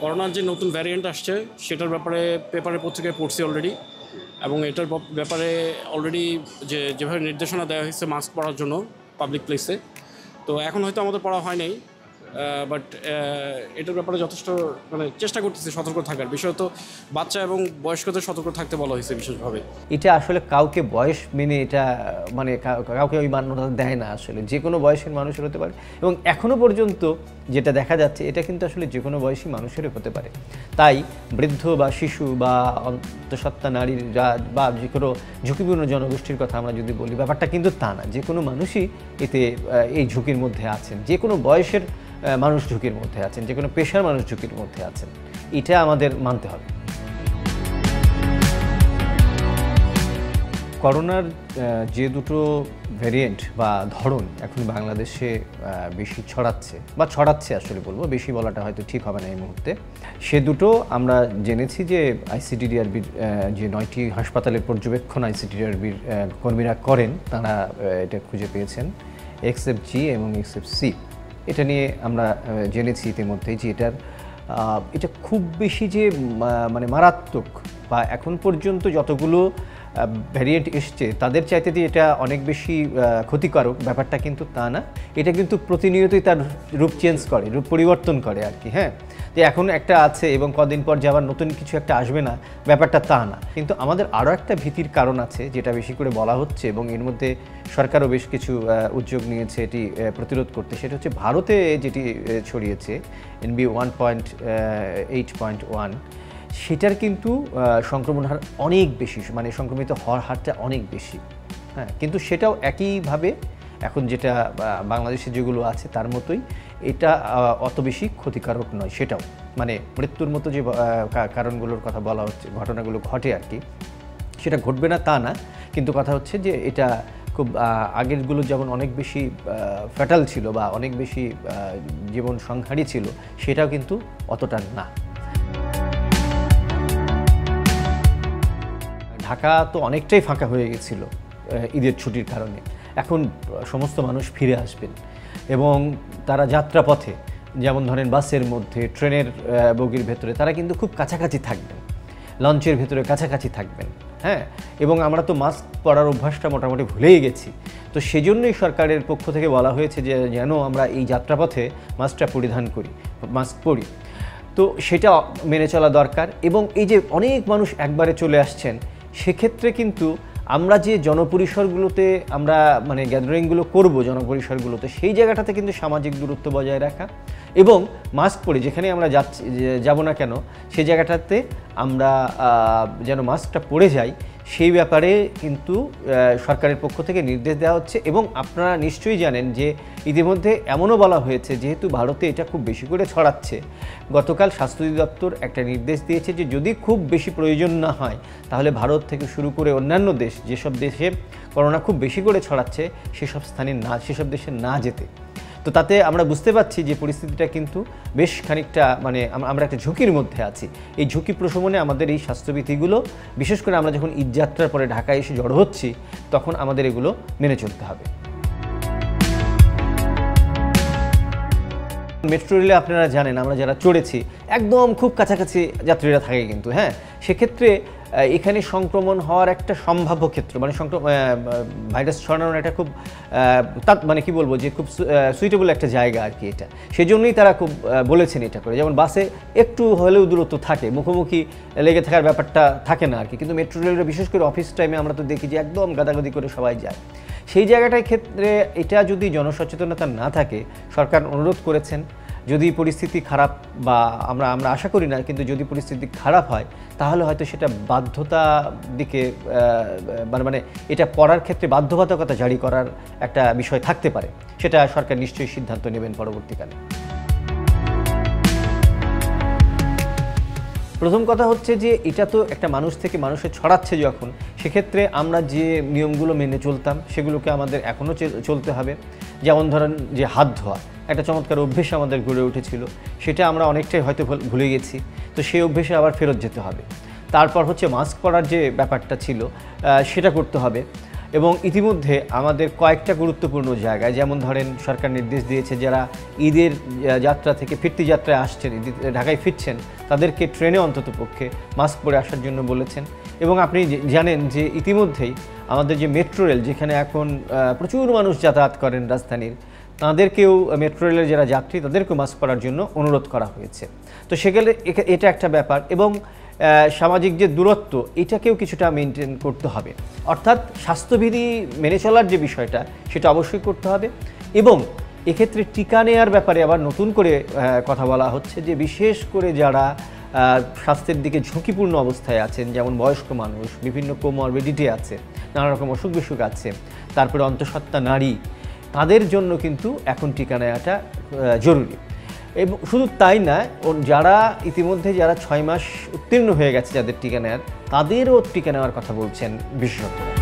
করোনার যে নতুন ভ্যারিয়েন্ট আসছে সেটার ব্যাপারে পেপারে পত্রিকায় পড়ছি অলরেডি, এবং এটার ব্যাপারে অলরেডি যেভাবে নির্দেশনা দেওয়া হয়েছে মাস্ক পরার জন্য পাবলিক প্লেসে, তো এখন হয়তো আমাদের পড়া হয় নাই, বাট এটার ব্যাপারে যথেষ্ট চেষ্টা করতেছি সতর্ক থাকার বিষয়। তো বাচ্চা এবং বয়স্কদের সতর্ক থাকতে বলা হয়েছে বিশেষভাবে। এটা আসলে কাউকে বয়স মেনে এটা কাউকে ওই মান্যতা দেয় না, আসলে যে কোনো বয়সের মানুষের হতে পারে, এবং এখনও পর্যন্ত যেটা দেখা যাচ্ছে এটা কিন্তু আসলে যে কোনো বয়সী মানুষেরই হতে পারে। তাই বৃদ্ধ বা শিশু বা অন্তঃসত্ত্বা নারীরা বা যে কোনো ঝুঁকিপূর্ণ জনগোষ্ঠীর কথা আমরা যদি বলি, ব্যাপারটা কিন্তু তা না। যে কোনো মানুষই এতে এই ঝুঁকির মধ্যে আছেন, যে কোনো বয়সের মানুষ ঝুঁকির মধ্যে আছেন, যে কোনো পেশার মানুষ ঝুঁকির মধ্যে আছেন, এটা আমাদের মানতে হবে। করোনার যে দুটো ভ্যারিয়েন্ট বা ধরন এখন বাংলাদেশে বেশি ছড়াচ্ছে আসলে বলবো, বেশি বলাটা হয়তো ঠিক হবে না এই মুহূর্তে। সে দুটো আমরা জেনেছি যে আইসিডিডিআরবির যে 9টি হাসপাতালের পর্যবেক্ষণ আইসিডিডিআরবির কর্মীরা করেন, তারা এটা খুঁজে পেয়েছেন XFG এবং XFC। এটা নিয়ে আমরা জেনেছি ইতিমধ্যেই যে এটা খুব বেশি যে মারাত্মক বা এখন পর্যন্ত যতগুলো ভ্যারিয়েন্ট এসছে তাদের চাইতে দিয়ে এটা অনেক বেশি ক্ষতিকারক, ব্যাপারটা কিন্তু তা না। এটা কিন্তু প্রতিনিয়তই তার রূপ চেঞ্জ করে, রূপ পরিবর্তন করে আর কি। হ্যাঁ, যে এখন একটা আছে এবং কদিন পর যে আবার নতুন কিছু একটা আসবে না, ব্যাপারটা তা না। কিন্তু আমাদের আরও একটা ভীতির কারণ আছে যেটা বেশি করে বলা হচ্ছে, এবং এর মধ্যে সরকারও বেশ কিছু উদ্যোগ নিয়েছে এটি প্রতিরোধ করতে। সেটা হচ্ছে ভারতে যেটি ছড়িয়েছে NB 1.8.1, সেটার কিন্তু সংক্রমণ হার অনেক বেশি, সংক্রমিত হওয়ার হারটা অনেক বেশি। হ্যাঁ, কিন্তু সেটাও একইভাবে এখন যেটা বাংলাদেশে যেগুলো আছে তার মতোই এটা অত বেশি ক্ষতিকারক নয়। সেটাও মৃত্যুর মতো যে কারণগুলোর কথা বলা হচ্ছে, ঘটনাগুলো ঘটে আর কি, সেটা ঘটবে না তা না। কিন্তু কথা হচ্ছে যে এটা খুব আগেরগুলো যেমন অনেক বেশি ফ্যাটাল ছিল বা অনেক বেশি জীবন সংহারী ছিল, সেটাও কিন্তু অতটা না। ঢাকা তো অনেকটাই ফাঁকা হয়ে গেছিল ঈদের ছুটির কারণে। এখন সমস্ত মানুষ ফিরে আসবেন এবং তারা যাত্রাপথে, যেমন ধরেন বাসের মধ্যে, ট্রেনের বগির ভেতরে তারা কিন্তু খুব কাছাকাছি থাকবেন, লঞ্চের ভেতরে কাছাকাছি থাকবেন। হ্যাঁ, এবং আমরা তো মাস্ক পরার অভ্যাসটা মোটামুটি ভুলেই গেছি। তো সেজন্যই সরকারের পক্ষ থেকে বলা হয়েছে যে যেন আমরা এই যাত্রাপথে মাস্কটা পরিধান করি, মাস্ক পরি। তো সেটা মেনে চলা দরকার। এবং এই যে অনেক মানুষ একবারে চলে আসছেন, সেক্ষেত্রে কিন্তু আমরা যে জনপরিসরগুলোতে আমরা গ্যাদারিংগুলো করব, জনপরিসরগুলোতে সেই জায়গাটাতে কিন্তু সামাজিক দূরত্ব বজায় রাখা এবং মাস্ক পরে যেখানে আমরা যাব না কেন সেই জায়গাটাতে আমরা যেন মাস্কটা পরে যাই, সেই ব্যাপারে কিন্তু সরকারের পক্ষ থেকে নির্দেশ দেওয়া হচ্ছে। এবং আপনারা নিশ্চয়ই জানেন যে ইতিমধ্যে এমনও বলা হয়েছে, যেহেতু ভারতে এটা খুব বেশি করে ছড়াচ্ছে, গতকাল স্বাস্থ্য অধিদপ্তর একটা নির্দেশ দিয়েছে যে যদি খুব বেশি প্রয়োজন না হয় তাহলে ভারত থেকে শুরু করে অন্যান্য দেশ, যেসব দেশে করোনা খুব বেশি করে ছড়াচ্ছে সেসব দেশে না যেতে। তো তাতে আমরা বুঝতে পারছি যে পরিস্থিতিটা কিন্তু বেশ খানিকটা আমরা একটা ঝুঁকির মধ্যে আছি। এই ঝুঁকি প্রশমনে আমাদের এই স্বাস্থ্যবিধিগুলো, বিশেষ করে আমরা যখন ঈদযাত্রার পরে ঢাকায় এসে জড়ো হচ্ছি, তখন আমাদের এগুলো মেনে চলতে হবে। মেট্রো রেলে আপনারা জানেন, আমরা যারা চড়েছি একদম খুব কাছাকাছি যাত্রীরা থাকে কিন্তু। হ্যাঁ, সেক্ষেত্রে এখানে সংক্রমণ হওয়ার একটা সম্ভাব্য ক্ষেত্র, ভাইরাস ছড়ানোর একটা খুব কি বলবো যে খুব সুইটেবল একটা জায়গা আর কি এটা। সেজন্যই তারা খুব বলেছেন এটা করে। যেমন বাসে একটু হলেও দূরত্ব থাকে, মুখোমুখি লেগে থাকার ব্যাপারটা থাকে না আর কি, কিন্তু মেট্রো রেলের বিশেষ করে অফিস টাইমে আমরা তো দেখি যে একদম গাদাগাদি করে সবাই যায়। সেই জায়গাটার ক্ষেত্রে এটা যদি জনসচেতনতা না থাকে, সরকার অনুরোধ করেছেন যদি পরিস্থিতি খারাপ, বা আমরা আশা করি না, কিন্তু যদি পরিস্থিতি খারাপ হয় তাহলে হয়তো সেটা বাধ্যতা দিকে এটা পড়ার ক্ষেত্রে বাধ্যবাধকতা জারি করার একটা বিষয় থাকতে পারে। সেটা সরকার নিশ্চয়ই সিদ্ধান্ত নেবেন পরবর্তীকালে। প্রথম কথা হচ্ছে যে এটা তো একটা মানুষ থেকে মানুষে ছড়াচ্ছে যখন, সেক্ষেত্রে আমরা যে নিয়মগুলো মেনে চলতাম সেগুলোকে আমাদের এখনও চলতে হবে। যেমন ধরেন যে হাত ধোয়া একটা চমৎকার অভ্যেস আমাদের গড়ে উঠেছিল, সেটা আমরা অনেকটাই হয়তো ভুলে গেছি। তো সেই অভ্যেসে আবার ফেরত যেতে হবে। তারপর হচ্ছে মাস্ক পরার যে ব্যাপারটা ছিল সেটা করতে হবে। এবং ইতিমধ্যে আমাদের কয়েকটা গুরুত্বপূর্ণ জায়গায়, যেমন ধরেন সরকার নির্দেশ দিয়েছে যারা ঈদের যাত্রা থেকে ফিরতি যাত্রায় আসছেন, ঢাকায় ফিরছেন, তাদেরকে ট্রেনে অন্ততপক্ষে মাস্ক পরে আসার জন্য বলেছেন। এবং আপনি জানেন যে ইতিমধ্যেই আমাদের যে মেট্রো রেল, যেখানে এখন প্রচুর মানুষ যাতায়াত করেন রাজধানীর, তাদেরকেও মেট্রো রেলের যারা যাত্রী তাদেরকেও মাস্ক পরার জন্য অনুরোধ করা হয়েছে। তো সেখানে এটা একটা ব্যাপার। এবং সামাজিক যে দূরত্ব, এটাকেও কিছুটা মেনটেন করতে হবে, অর্থাৎ স্বাস্থ্যবিধি মেনে চলার যে বিষয়টা সেটা অবশ্যই করতে হবে। এবং এক্ষেত্রে টিকা নেওয়ার ব্যাপারে আবার নতুন করে কথা বলা হচ্ছে যে বিশেষ করে যারা স্বাস্থ্যের দিকে ঝুঁকিপূর্ণ অবস্থায় আছেন, যেমন বয়স্ক মানুষ, বিভিন্ন কোমরবিডিটি আছে, নানা রকম অসুখ বিসুখ আছে, তারপরে অন্তঃসত্ত্বা নারী, তাদের জন্য কিন্তু এখন টিকা নেওয়াটা জরুরি। এবং শুধু তাই না, যারা ইতিমধ্যে যারা 6 মাস উত্তীর্ণ হয়ে গেছে যাদের টিকা নেওয়ার, তাদেরও টিকা নেওয়ার কথা বলছেন বিশেষজ্ঞরা।